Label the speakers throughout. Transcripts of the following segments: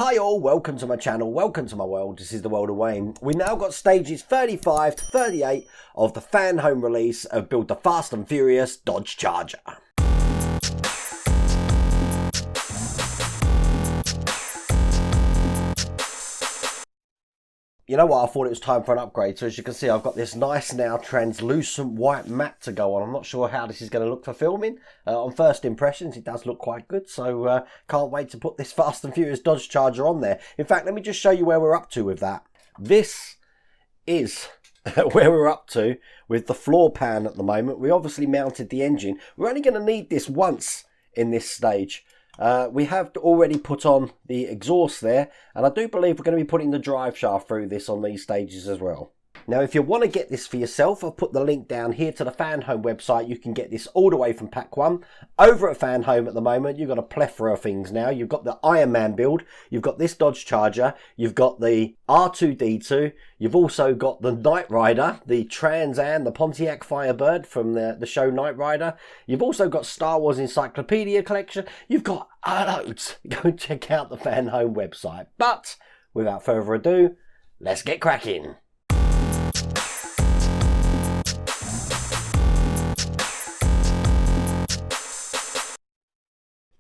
Speaker 1: Hi all, welcome to my channel, welcome to my world. This is the world of Wayne. We now got stages 35 to 38 of the fan home release of Build the Fast and Furious Dodge Charger. You know what, I thought it was time for an upgrade. So as you can see, I've got this nice now translucent white mat to go on. I'm not sure how this is going to look for filming. On first impressions, it does look quite good. So can't wait to put this Fast and Furious Dodge Charger on there. In fact, let me just show you where we're up to with that. This is where we're up to with the floor pan at the moment. We obviously mounted the engine. We're only going to need this once in this stage. We have already put on the exhaust there, and I do believe we're going to be putting the drive shaft through this on these stages as well. Now, if you want to get this for yourself, I've put the link down here to the Fan Home website. You can get this all the way from Pack 1. Over at Fan Home at the moment, you've got a plethora of things now. You've got the Iron Man build, you've got this Dodge Charger, you've got the R2-D2, you've also got the Knight Rider, the Trans Am, the Pontiac Firebird from the show Knight Rider. You've also got Star Wars Encyclopedia Collection. You've got loads. Go and check out the Fan Home website. But without further ado, let's get cracking.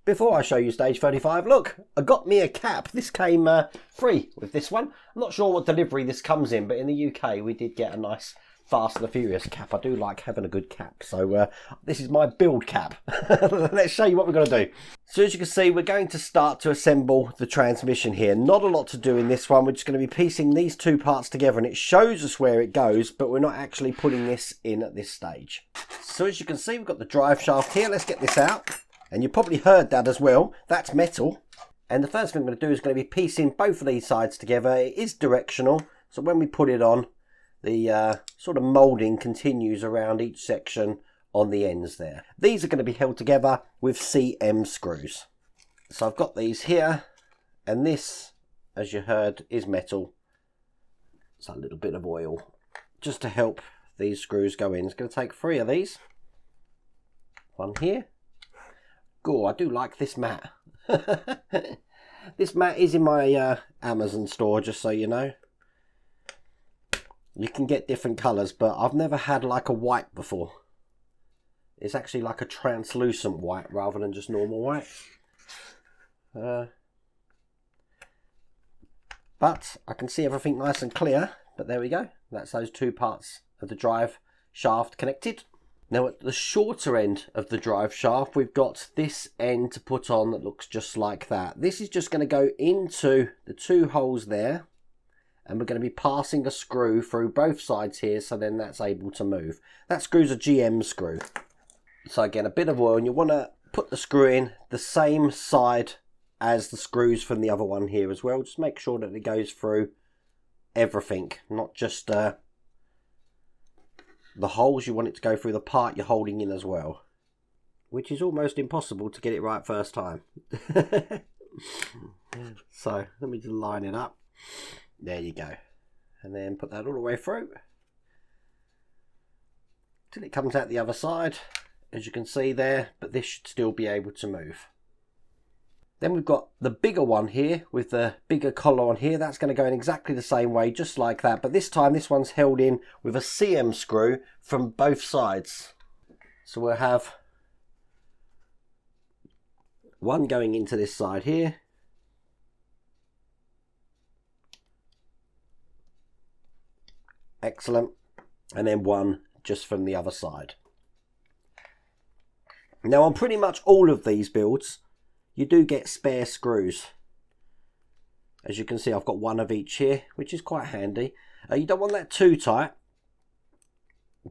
Speaker 1: Before I show you stage 35, look, I got me a cap. This came free with this one. I'm not sure what delivery this comes in, but in the UK we did get a nice Fast and the Furious cap. I do like having a good cap. So this is my build cap. Let's show you what we're going to do. So as you can see, we're going to start to assemble the transmission here. Not a lot to do in this one. We're just going to be piecing these two parts together, and it shows us where it goes, but we're not actually putting this in at this stage. So as you can see, we've got the drive shaft here. Let's get this out. And you probably heard that as well. That's metal. And the first thing I'm going to do is going to be piecing both of these sides together. It is directional, so when we put it on, the sort of moulding continues around each section on the ends there. These are going to be held together with CM screws. So I've got these here, and this, as you heard, is metal. It's a little bit of oil just to help these screws go in. It's going to take 3 of these. One here. Oh, I do like this mat. This mat is in my Amazon store, just so you know. You can get different colours, but I've never had like a white before. It's actually like a translucent white rather than just normal white. But I can see everything nice and clear. But there we go. That's those two parts of the drive shaft connected. Now at the shorter end of the drive shaft, we've got this end to put on that looks just like that. This is just going to go into the 2 holes there, and we're going to be passing a screw through both sides here, so then that's able to move. That screw's a GM screw. So again, a bit of oil, and you want to put the screw in the same side as the screws from the other one here as well. Just make sure that it goes through everything, not just the holes. You want it to go through the part you're holding in as well, which is almost impossible to get it right first time. So let me just line it up. There you go, and then put that all the way through till it comes out the other side, as you can see there, but this should still be able to move. Then we've got the bigger one here with the bigger collar on here. That's going to go in exactly the same way, just like that. But this time, this one's held in with a CM screw from both sides. So we'll have one going into this side here. Excellent. And then one just from the other side. Now on pretty much all of these builds, you do get spare screws. As you can see, I've got one of each here, which is quite handy. You don't want that too tight,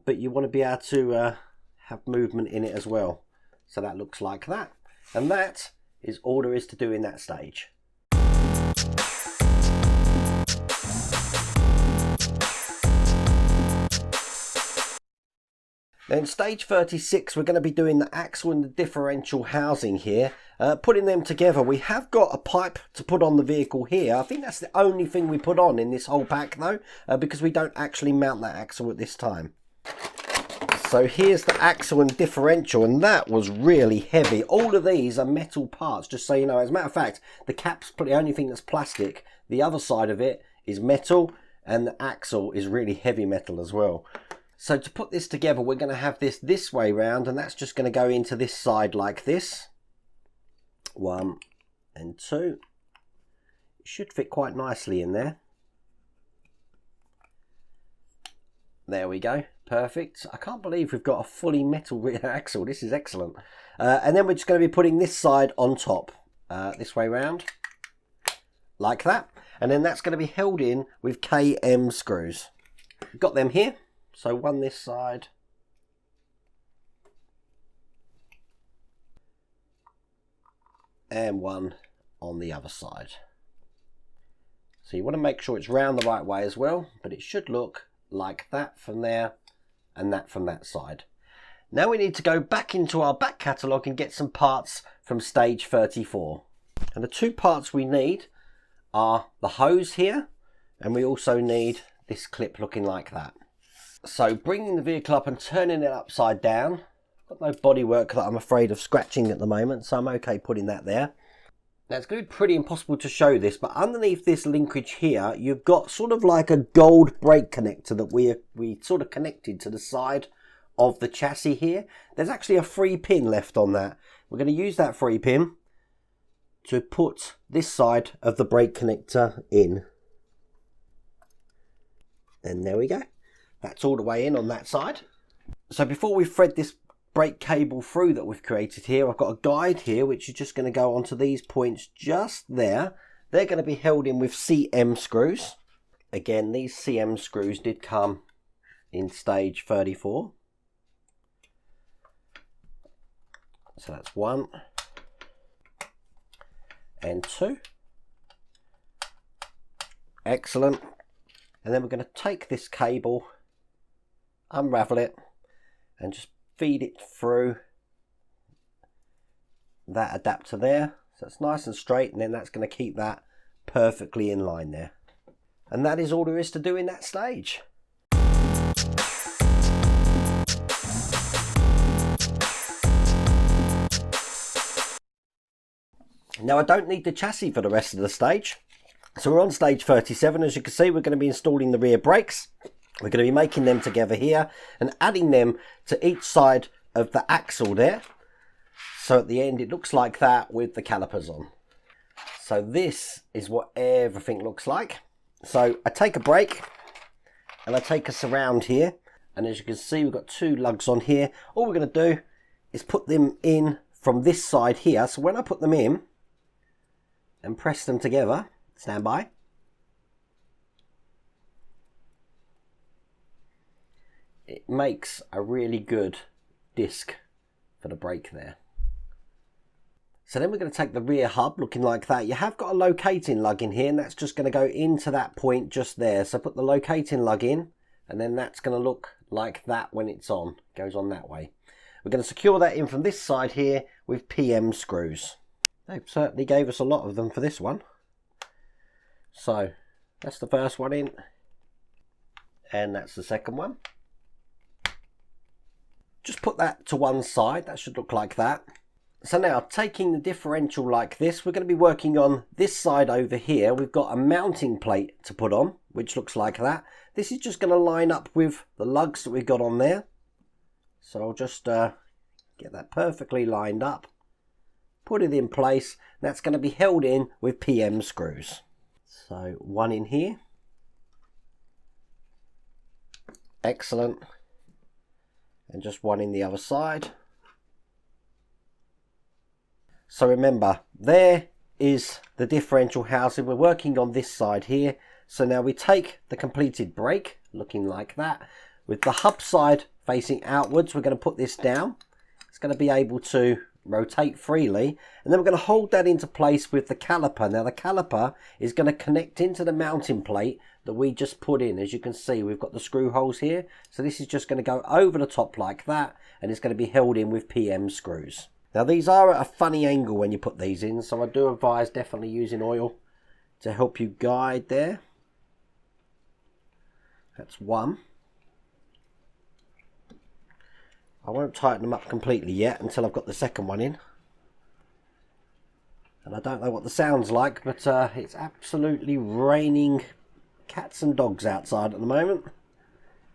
Speaker 1: but you want to be able to have movement in it as well. So that looks like that. And that is all there is to do in that stage. Then stage 36, we're going to be doing the axle and the differential housing here. Putting them together. We have got a pipe to put on the vehicle here. I think that's the only thing we put on in this whole pack though, because we don't actually mount that axle at this time. So here's the axle and differential, and that was really heavy. All of these are metal parts, just so you know. As a matter of fact, the cap's the only thing that's plastic. The other side of it is metal, and the axle is really heavy metal as well. So to put this together, we're going to have this way round, and that's just going to go into this side like this. 1 and 2. It should fit quite nicely in there. There we go. Perfect. I can't believe we've got a fully metal rear axle. This is excellent. And then we're just going to be putting this side on top. This way round. Like that. And then that's going to be held in with KM screws. Got them here. So one this side. And one on the other side. So you want to make sure it's round the right way as well. But it should look like that from there and that from that side. Now we need to go back into our back catalogue and get some parts from stage 34. And the two parts we need are the hose here, and we also need this clip looking like that. So bringing the vehicle up and turning it upside down. Got no bodywork that I'm afraid of scratching at the moment, so I'm okay putting that there. Now it's going to be pretty impossible to show this, but underneath this linkage here, you've got sort of like a gold brake connector that we sort of connected to the side of the chassis here. There's actually a free pin left on that. We're going to use that free pin to put this side of the brake connector in. And there we go. That's all the way in on that side. So before we thread this brake cable through that we've created here, I've got a guide here which is just going to go onto these points just there. They're going to be held in with CM screws. Again, these CM screws did come in stage 34. So that's 1 and 2. Excellent. And then we're going to take this cable, unravel it, and just feed it through that adapter there. So it's nice and straight, and then that's going to keep that perfectly in line there. And that is all there is to do in that stage. Now I don't need the chassis for the rest of the stage. So we're on stage 37. As you can see, we're going to be installing the rear brakes. We're going to be making them together here and adding them to each side of the axle there. So at the end it looks like that with the calipers on. So this is what everything looks like. So I take a brake and I take a surround here. And as you can see, we've got 2 lugs on here. All we're going to do is put them in from this side here. So when I put them in and press them together, stand by. It makes a really good disc for the brake there. So then we're going to take the rear hub looking like that. You have got a locating lug in here, and that's just going to go into that point just there. So put the locating lug in, and then that's going to look like that when it's on. It goes on that way. We're going to secure that in from this side here with PM screws. They certainly gave us a lot of them for this one. So that's the first one in, and that's the second one. Just put that to one side. That should look like that. So now, taking the differential like this, we're going to be working on this side over here. We've got a mounting plate to put on, which looks like that. This is just going to line up with the lugs that we've got on there. So I'll just get that perfectly lined up. Put it in place. That's going to be held in with PM screws. So one in here. Excellent. And just one in the other side. So remember, there is the differential housing. We're working on this side here. So now we take the completed brake, looking like that. With the hub side facing outwards, we're going to put this down. It's going to be able to rotate freely. And then we're going to hold that into place with the caliper. Now the caliper is going to connect into the mounting plate that we just put in. As you can see, we've got the screw holes here. So this is just going to go over the top like that. And it's going to be held in with PM screws. Now these are at a funny angle when you put these in, so I do advise definitely using oil to help you guide there. That's one. I won't tighten them up completely yet until I've got the second one in. And I don't know what the sound's like, but it's absolutely raining cats and dogs outside at the moment.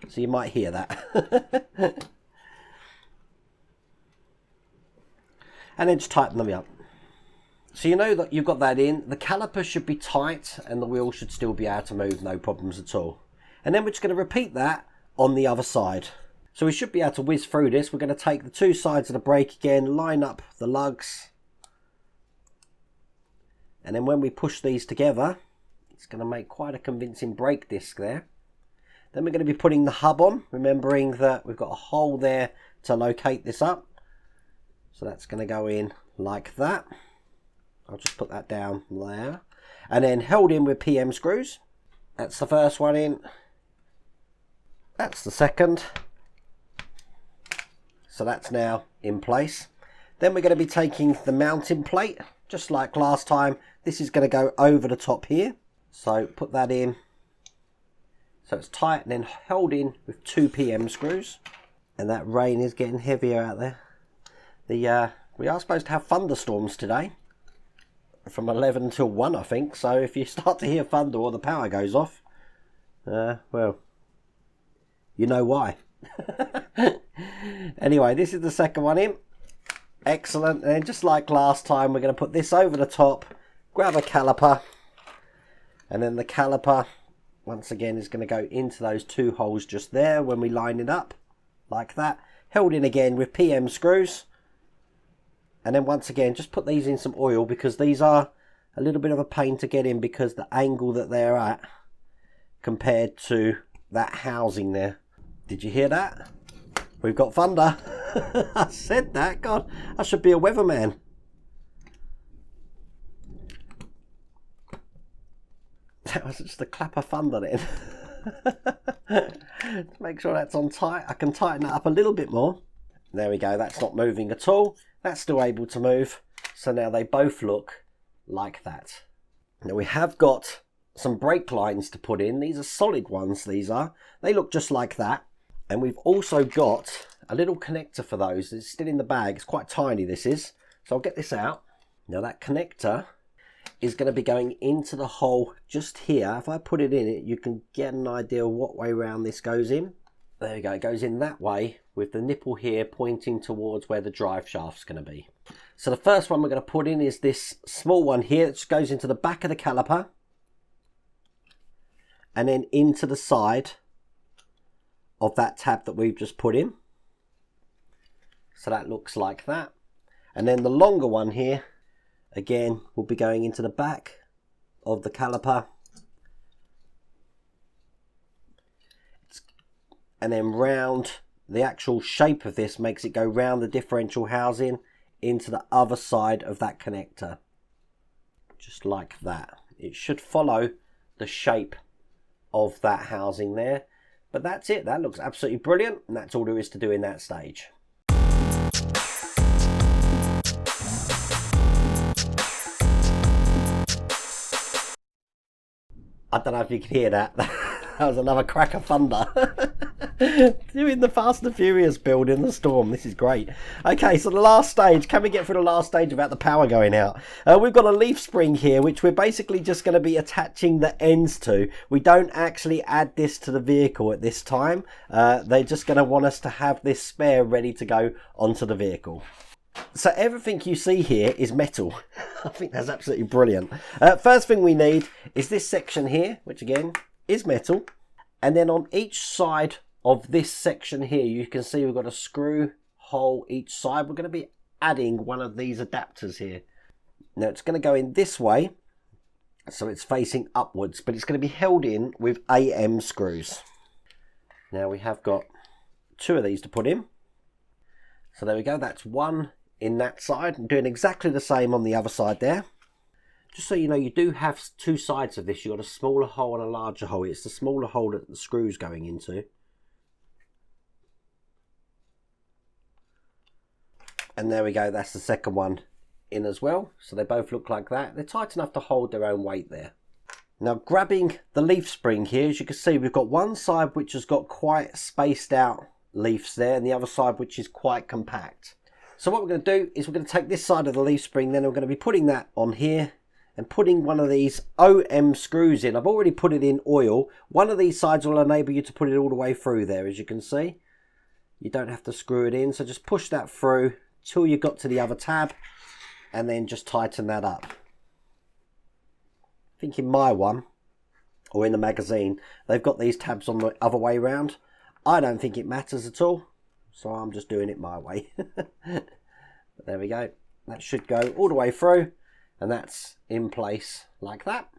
Speaker 1: So you might hear that. And then just tighten them up. So you know that you've got that in. The caliper should be tight and the wheel should still be able to move, no problems at all. And then we're just going to repeat that on the other side. So we should be able to whiz through this. We're going to take the two sides of the brake again, line up the lugs. And then when we push these together, it's going to make quite a convincing brake disc there. Then we're going to be putting the hub on, remembering that we've got a hole there to locate this up. So that's going to go in like that. I'll just put that down there. And then held in with PM screws. That's the first one in. That's the second. So that's now in place. Then we're going to be taking the mounting plate, just like last time. This is going to go over the top here. So put that in. So it's tight and then held in with 2 PM screws. And that rain is getting heavier out there. We are supposed to have thunderstorms today. From 11 till 1, I think. So if you start to hear thunder or the power goes off, well, you know why. Anyway, this is the second one in. Excellent. And just like last time, we're going to put this over the top, grab a caliper, and then the caliper, once again, is going to go into those 2 holes just there when we line it up, like that. Held in again with PM screws. And then once again, just put these in some oil because these are a little bit of a pain to get in because the angle that they're at compared to that housing there. Did you hear that? We've got thunder. I said that. God, I should be a weatherman. That was just a clap of thunder then. To make sure that's on tight, I can tighten that up a little bit more. There we go, that's not moving at all. That's still able to move. So now they both look like that. Now we have got some brake lines to put in. These are solid ones, these are. They look just like that. And we've also got a little connector for those. It's still in the bag. It's quite tiny, this is. So I'll get this out. Now that connector is going to be going into the hole just here. If I put it in it, you can get an idea of what way round this goes in. There we go, it goes in that way with the nipple here pointing towards where the drive shaft's going to be. So the first one we're going to put in is this small one here that just goes into the back of the caliper and then into the side of that tab that we've just put in. So that looks like that. And then the longer one here, again, will be going into the back of the caliper. And then round, the actual shape of this makes it go round the differential housing into the other side of that connector. Just like that. It should follow the shape of that housing there. But that's it. That looks absolutely brilliant. And that's all there is to do in that stage. I don't know if you can hear that. That was another crack of thunder. Doing the Fast and Furious build in the storm. This is great. Okay, so the last stage. Can we get through the last stage without the power going out? We've got a leaf spring here, which we're basically just going to be attaching the ends to. We don't actually add this to the vehicle at this time. They're just going to want us to have this spare ready to go onto the vehicle. So everything you see here is metal. I think that's absolutely brilliant. First thing we need is this section here, which again is metal. And then on each side of this section here, you can see we've got a screw hole each side. We're going to be adding one of these adapters here. Now it's going to go in this way, so it's facing upwards, but it's going to be held in with AM screws. Now we have got 2 of these to put in. So there we go, that's one in that side. I'm doing exactly the same on the other side there. Just so you know, you do have 2 sides of this. You've got a smaller hole and a larger hole. It's the smaller hole that the screw's going into. And there we go, that's the second one in as well. So they both look like that. They're tight enough to hold their own weight there. Now grabbing the leaf spring here, as you can see, we've got one side which has got quite spaced out leaves there, and the other side which is quite compact. So what we're going to do is we're going to take this side of the leaf spring, then we're going to be putting that on here and putting one of these OM screws in. I've already put it in oil. One of these sides will enable you to put it all the way through there, as you can see. You don't have to screw it in, so just push that through till you got to the other tab and then just tighten that up. I think in my one, or in the magazine, they've got these tabs on the other way round. I don't think it matters at all, so I'm just doing it my way. But there we go. That should go all the way through, and that's in place like that.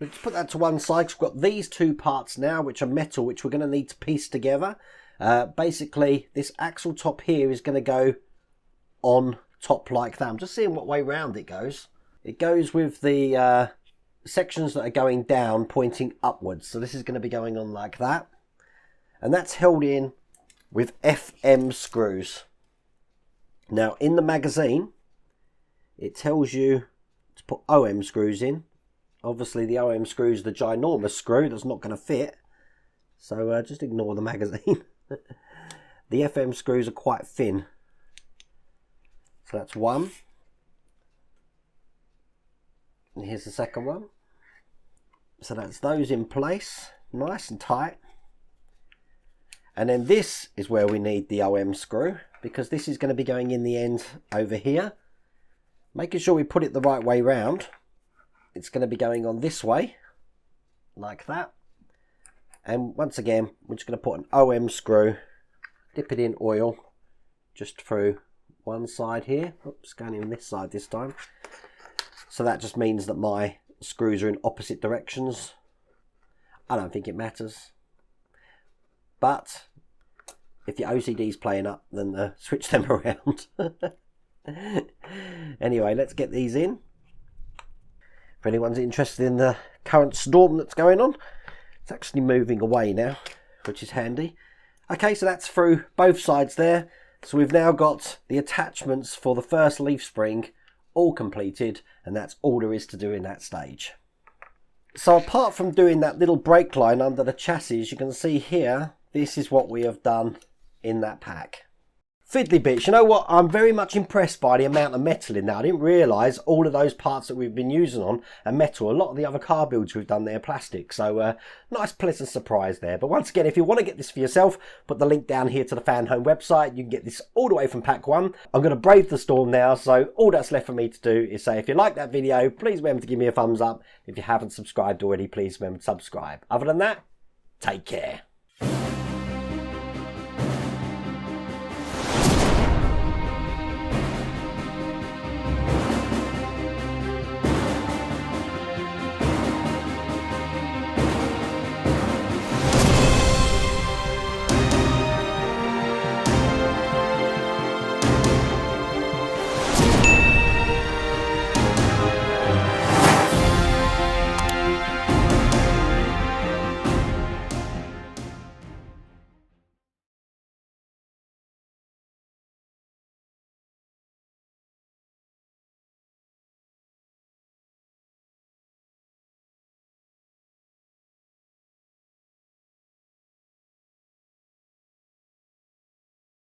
Speaker 1: Let's put that to one side, 'cause we've got these two parts now, which are metal, which we're going to need to piece together. Basically, this axle top here is going to go on top like that. I'm just seeing what way round it goes. It goes with the sections that are going down pointing upwards, so this is going to be going on like that, and that's held in with FM screws. Now in the magazine it tells you to put OM screws in. Obviously the OM screw is the ginormous screw that's not going to fit, so just ignore the magazine. The FM screws are quite thin, so that's one. And here's the second one. So that's those in place, nice and tight. And then this is where we need the OM screw, because this is going to be going in the end over here. Making sure we put it the right way round. It's going to be going on this way, like that. And once again, we're just going to put an OM screw, dip it in oil, just through one side here. Oops, going in this side this time. So that just means that my screws are in opposite directions. I don't think it matters. But if your OCD's playing up, then switch them around. Anyway, let's get these in. If anyone's interested in the current storm that's going on, it's actually moving away now, which is handy. Okay, so that's through both sides there. So we've now got the attachments for the first leaf spring all completed, and that's all there is to do in that stage. So apart from doing that little brake line under the chassis, you can see here, this is what we have done in that pack. Fiddly bits, you know what, I'm very much impressed by the amount of metal in there. I didn't realise all of those parts that we've been using on are metal. A lot of the other car builds we've done there are plastic, so nice pleasant surprise there. But once again, if you want to get this for yourself, put the link down here to the Fan Home website. You can get this all the way from pack 1. I'm going to brave the storm now, so all that's left for me to do is say, if you like that video, please remember to give me a thumbs up. If you haven't subscribed already, please remember to subscribe. Other than that, take care.